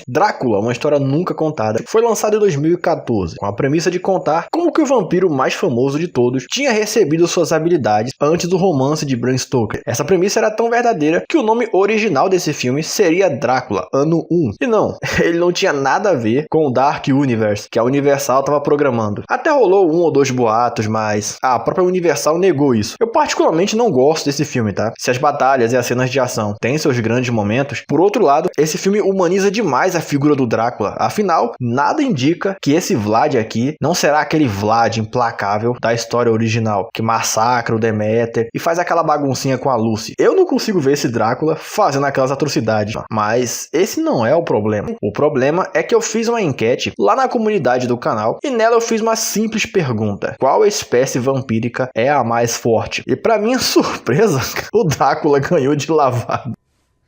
Drácula, uma história nunca contada, foi lançado em 2014, com a premissa de contar como que o vampiro mais famoso de todos tinha recebido suas habilidades antes do romance de Bram Stoker. Essa premissa era tão verdadeira que o nome original desse filme seria Drácula, Ano 1. E não, ele não tinha nada a ver com o Dark Universe, que a Universal estava programando. Até rolou 1 ou 2 boatos, mas a própria Universal negou isso. Eu particularmente não gosto desse filme, tá? Se as batalhas e as cenas de ação têm seus grandes momentos, por outro lado, esse filme humaniza demais a figura do Drácula. Afinal, nada indica que esse Vlad aqui não será aquele Vlad implacável da história original, que massacra o Deméter e faz aquela baguncinha com a Lucy. Eu não consigo ver esse Drácula fazendo aquelas atrocidades, mas esse não é o problema. O problema é que eu fiz uma enquete lá na comunidade do canal e nela eu fiz uma simples pergunta: qual espécie vampírica é a mais forte? E pra minha surpresa, o Drácula ganhou de lavada.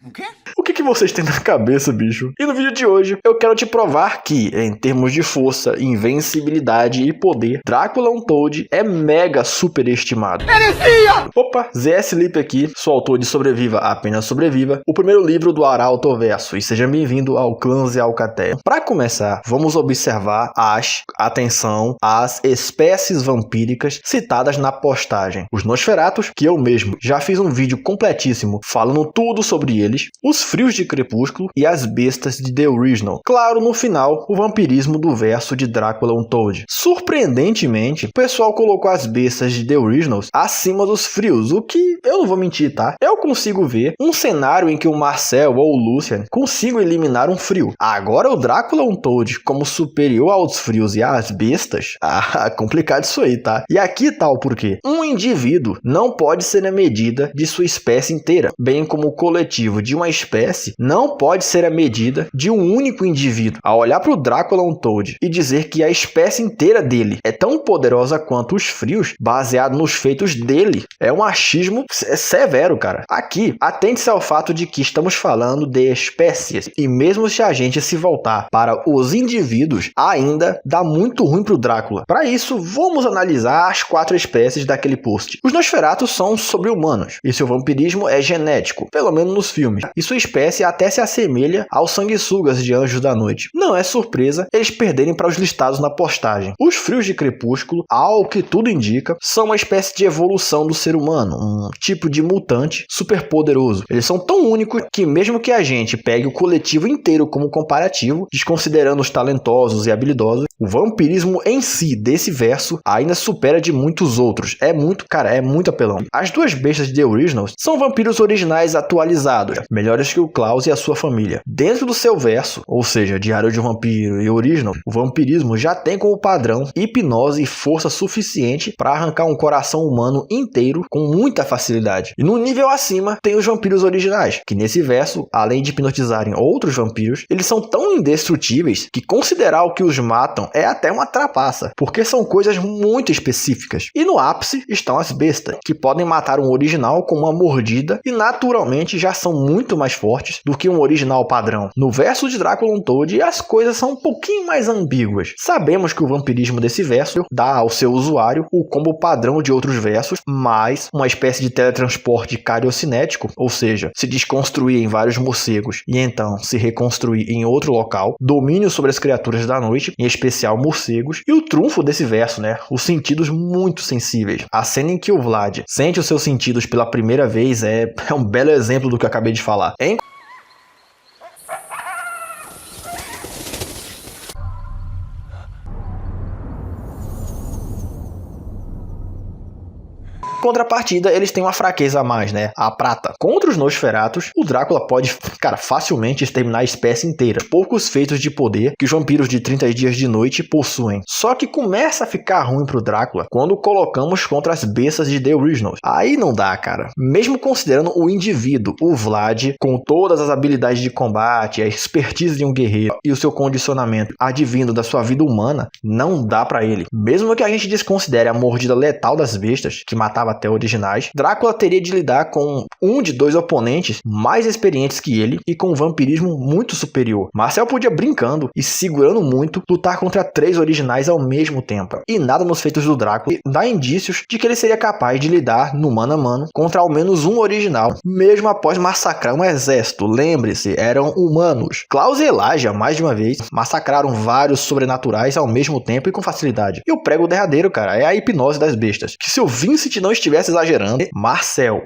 O quê? O que vocês têm na cabeça, bicho? E no vídeo de hoje, eu quero te provar que, em termos de força, invencibilidade e poder, Drácula Untold é mega superestimado. Heresia! Opa, ZS Lip aqui, sou autor de Sobreviva, Apenas Sobreviva, o primeiro livro do Arautoverso, e seja bem-vindo ao Clãs e Alcateia. Para começar, vamos observar as espécies vampíricas citadas na postagem. Os Nosferatus, que eu mesmo já fiz um vídeo completíssimo falando tudo sobre eles, os frios de Crepúsculo e as bestas de The Original. Claro, no final, o vampirismo do verso de Drácula Untold. Surpreendentemente, o pessoal colocou as bestas de The Originals acima dos frios, o que eu não vou mentir, tá? Eu consigo ver um cenário em que o Marcel ou o Lucian consigam eliminar um frio. Agora o Drácula Untold como superior aos frios e às bestas? Complicado isso aí, tá? E aqui tá o porquê. Um indivíduo não pode ser a medida de sua espécie inteira, bem como o coletivo de uma espécie não pode ser a medida de um único indivíduo. Ao olhar para o Drácula Untold e dizer que a espécie inteira dele é tão poderosa quanto os frios, baseado nos feitos dele, é um achismo severo, cara. Aqui, atente-se ao fato de que estamos falando de espécies, e mesmo se a gente se voltar para os indivíduos, ainda dá muito ruim pro Drácula. Para isso, vamos analisar as 4 espécies daquele post. Os Nosferatus são sobre-humanos, e seu vampirismo é genético, pelo menos nos filmes, e sua espécie até se assemelha aos sanguessugas de Anjos da Noite. Não é surpresa eles perderem para os listados na postagem. Os frios de Crepúsculo, ao que tudo indica, são uma espécie de evolução do ser humano, um tipo de mutante super poderoso. Eles são tão únicos que mesmo que a gente pegue o coletivo inteiro como comparativo, desconsiderando os talentosos e habilidosos, o vampirismo em si desse verso ainda supera de muitos outros. É muito apelão. As 2 bestas de The Originals são vampiros originais atualizados, melhores que o Klaus e a sua família. Dentro do seu verso, ou seja, Diário de um Vampiro e Original, o vampirismo já tem como padrão hipnose e força suficiente para arrancar um coração humano inteiro com muita facilidade. E no nível acima tem os vampiros originais, que nesse verso, além de hipnotizarem outros vampiros, eles são tão indestrutíveis que considerar o que os matam é até uma trapaça, porque são coisas muito específicas. E no ápice estão as bestas, que podem matar um original com uma mordida e naturalmente já são muito mais fortes do que um original padrão. No verso de Drácula Untold, as coisas são um pouquinho mais ambíguas. Sabemos que o vampirismo desse verso dá ao seu usuário o combo padrão de outros versos, mais uma espécie de teletransporte cariocinético, ou seja, se desconstruir em vários morcegos e então se reconstruir em outro local, domínio sobre as criaturas da noite, em especial morcegos, e o trunfo desse verso, né? Os sentidos muito sensíveis. A cena em que o Vlad sente os seus sentidos pela primeira vez é um belo exemplo do que eu acabei de falar. Em contrapartida, eles têm uma fraqueza a mais, né? A prata. Contra os Nosferatus, o Drácula pode, facilmente exterminar a espécie inteira. Poucos feitos de poder que os vampiros de 30 dias de noite possuem. Só que começa a ficar ruim pro Drácula quando colocamos contra as bestas de The Originals. Aí não dá, cara. Mesmo considerando o indivíduo, o Vlad, com todas as habilidades de combate, a expertise de um guerreiro e o seu condicionamento advindo da sua vida humana, não dá pra ele. Mesmo que a gente desconsidere a mordida letal das bestas, que matava até originais, Drácula teria de lidar com um de dois oponentes mais experientes que ele e com um vampirismo muito superior. Marcel podia, brincando e segurando muito, lutar contra 3 originais ao mesmo tempo. E nada nos feitos do Drácula dá indícios de que ele seria capaz de lidar no mano a mano contra ao menos um original, mesmo após massacrar um exército. Lembre-se, eram humanos. Klaus e Elijah, mais de uma vez, massacraram vários sobrenaturais ao mesmo tempo e com facilidade. E o prego derradeiro, cara, é a hipnose das bestas. Que se o Vincent não estivesse exagerando, Marcel,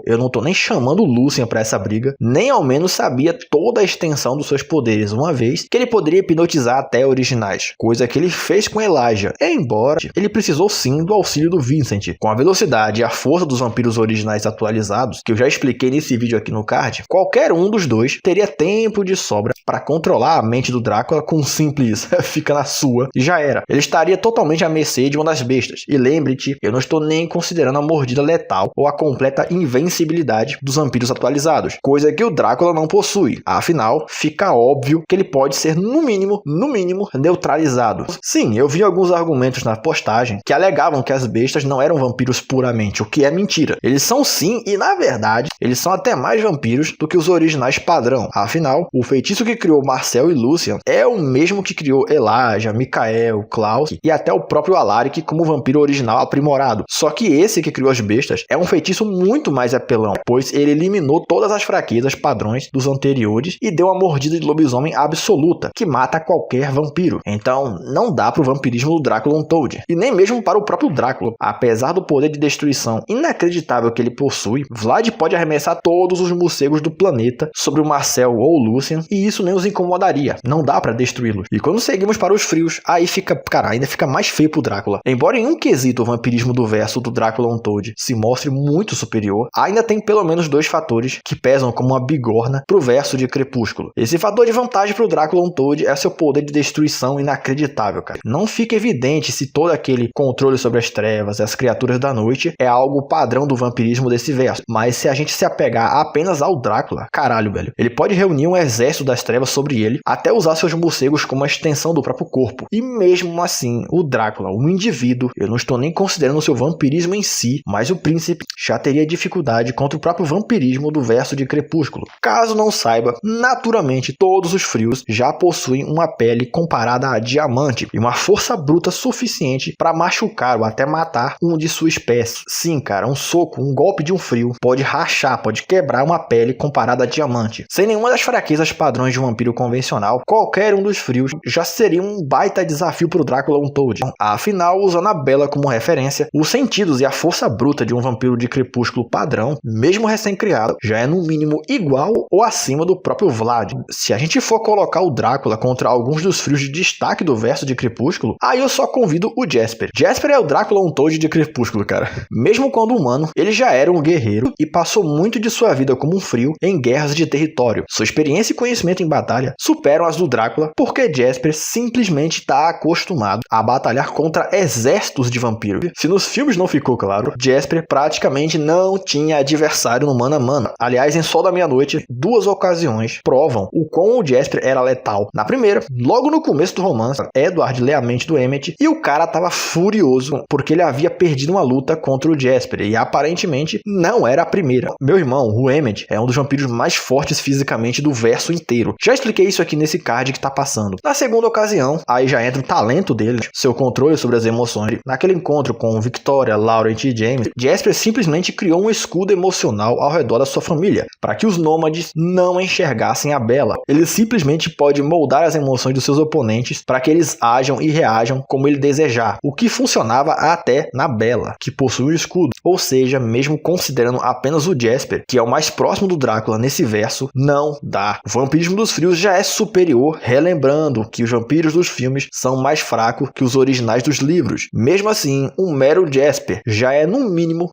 eu não tô nem chamando o Lucien pra essa briga, nem ao menos sabia toda a extensão dos seus poderes, uma vez que ele poderia hipnotizar até originais, coisa que ele fez com Elijah, embora ele precisou sim do auxílio do Vincent. Com a velocidade e a força dos vampiros originais atualizados, que eu já expliquei nesse vídeo aqui no card, qualquer um dos dois teria tempo de sobra para controlar a mente do Drácula com um simples fica na sua e já era. Ele estaria totalmente à mercê de uma das bestas. E lembre-te, eu não estou nem considerando a mordida letal ou a completa invencibilidade dos vampiros atualizados, coisa que o Drácula não possui. Afinal, fica óbvio que ele pode ser no mínimo, neutralizado. Sim, eu vi alguns argumentos na postagem que alegavam que as bestas não eram vampiros puramente, o que é mentira. Eles são sim, e na verdade, eles são até mais vampiros do que os originais padrão. Afinal, o feitiço que criou Marcel e Lucien é o mesmo que criou Elijah, Michael, Klaus e até o próprio Alaric como vampiro original aprimorado. Só que esse que criou as bestas é um feitiço muito mais apelão, pois ele eliminou todas as fraquezas padrões dos anteriores e deu uma mordida de lobisomem absoluta, que mata qualquer vampiro. Então, não dá pro vampirismo do Drácula Untold, e nem mesmo para o próprio Drácula. Apesar do poder de destruição inacreditável que ele possui, Vlad pode arremessar todos os morcegos do planeta sobre o Marcel ou o Lucien, e isso nem os incomodaria. Não dá pra destruí-los. E quando seguimos para os frios, aí fica, ainda fica mais feio pro Drácula. Embora em um quesito o vampirismo do verso do Drácula Untold se mostre muito superior, ainda tem pelo menos 2 fatores que pesam como uma bigorna pro verso de Crepúsculo. Esse fator de vantagem pro Drácula Untold é seu poder de destruição inacreditável, cara. Não fica evidente se todo aquele controle sobre as trevas e as criaturas da noite é algo padrão do vampirismo desse verso, mas se a gente se apegar apenas ao Drácula, caralho, velho, ele pode reunir um exército das trevas sobre ele, até usar seus morcegos como uma extensão do próprio corpo. E mesmo assim, o Drácula, um indivíduo, eu não estou nem considerando o seu vampirismo em si, mas o príncipe já teria dificuldade contra o próprio vampirismo do verso de Crepúsculo. Caso não saiba, naturalmente todos os frios já possuem uma pele comparada a diamante e uma força bruta suficiente para machucar ou até matar um de sua espécie. Sim, cara, um soco, um golpe de um frio pode rachar, pode quebrar uma pele comparada a diamante. Sem nenhuma das fraquezas padrões de um vampiro convencional, qualquer um dos frios já seria um baita desafio para o Drácula Untold. Afinal, usando a Bella como referência, os sentidos e a força bruta de um vampiro de Crepúsculo padrão, mesmo recém-criado, já é no mínimo igual ou acima do próprio Vlad. Se a gente for colocar o Drácula contra alguns dos frios de destaque do verso de Crepúsculo, aí eu só convido o Jasper. Jasper é o Drácula Untold de Crepúsculo, cara. Mesmo quando humano, ele já era um guerreiro e passou muito de sua vida como um frio em guerras de território. Sua experiência e conhecimento em batalha superam as do Drácula, porque Jasper simplesmente está acostumado a batalhar contra exércitos de vampiros. Se nos filmes não ficou claro, Jasper praticamente não tinha adversário no mano a mano. Aliás, em Sol da Meia-Noite, 2 ocasiões provam o quão o Jasper era letal. Na primeira, logo no começo do romance, Edward lê a mente do Emmett e o cara tava furioso porque ele havia perdido uma luta contra o Jasper e aparentemente não era a primeira. Meu irmão, o Emmett é um dos vampiros mais fortes fisicamente do verso inteiro. Já expliquei isso aqui nesse card que tá passando. Na segunda ocasião, aí já entra o talento dele, seu controle sobre as emoções. Naquele encontro com Victoria, Laurent e James, Jasper simplesmente criou um escudo emocional ao redor da sua família, para que os nômades não enxergassem a Bella. Ele simplesmente pode moldar as emoções dos seus oponentes para que eles ajam e reajam como ele desejar, o que funcionava até na Bella, que possui o escudo. Ou seja, mesmo considerando apenas o Jasper, que é o mais próximo do Drácula nesse verso, não dá. O vampirismo dos frios já é superior, relembrando que os vampiros dos filmes são mais fracos que os originais dos livros. Mesmo assim, um mero Jasper já é no mínimo,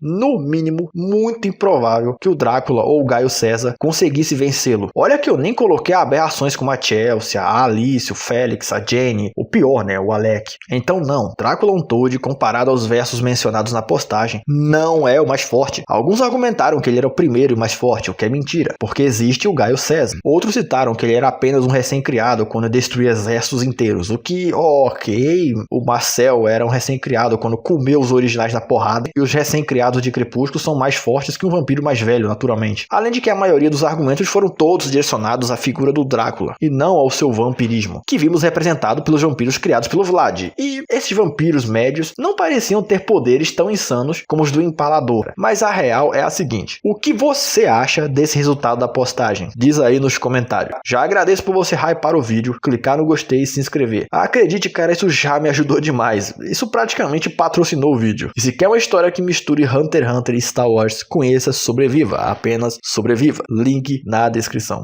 muito improvável que o Drácula ou o Gaio César conseguisse vencê-lo. Olha que eu nem coloquei aberrações como a Chelsea, a Alice, o Félix, a Jenny, o pior, né, o Alec. Então não, Drácula Untold, comparado aos versos mencionados na postagem, não é o mais forte. Alguns argumentaram que ele era o primeiro e mais forte, o que é mentira, porque existe o Gaio César. Outros citaram que ele era apenas um recém-criado quando destruía exércitos inteiros, o que, ok, o Marcel era um recém-criado quando comeu os originais na porrada e os recém-criados de Crepúsculo são mais fortes que um vampiro mais velho, naturalmente. Além de que a maioria dos argumentos foram todos direcionados à figura do Drácula e não ao seu vampirismo, que vimos representado pelos vampiros criados pelo Vlad. E esses vampiros médios não pareciam ter poderes tão insanos como os do Empalador. Mas a real é a seguinte: o que você acha desse resultado da postagem? Diz aí nos comentários. Já agradeço por você hypar o vídeo, clicar no gostei e se inscrever. Acredite, cara, isso já me ajudou demais. Isso praticamente patrocinou o vídeo. E se quer uma história que misture Hunter x Hunter e Star Wars, conheça Sobreviva. Apenas Sobreviva. Link na descrição.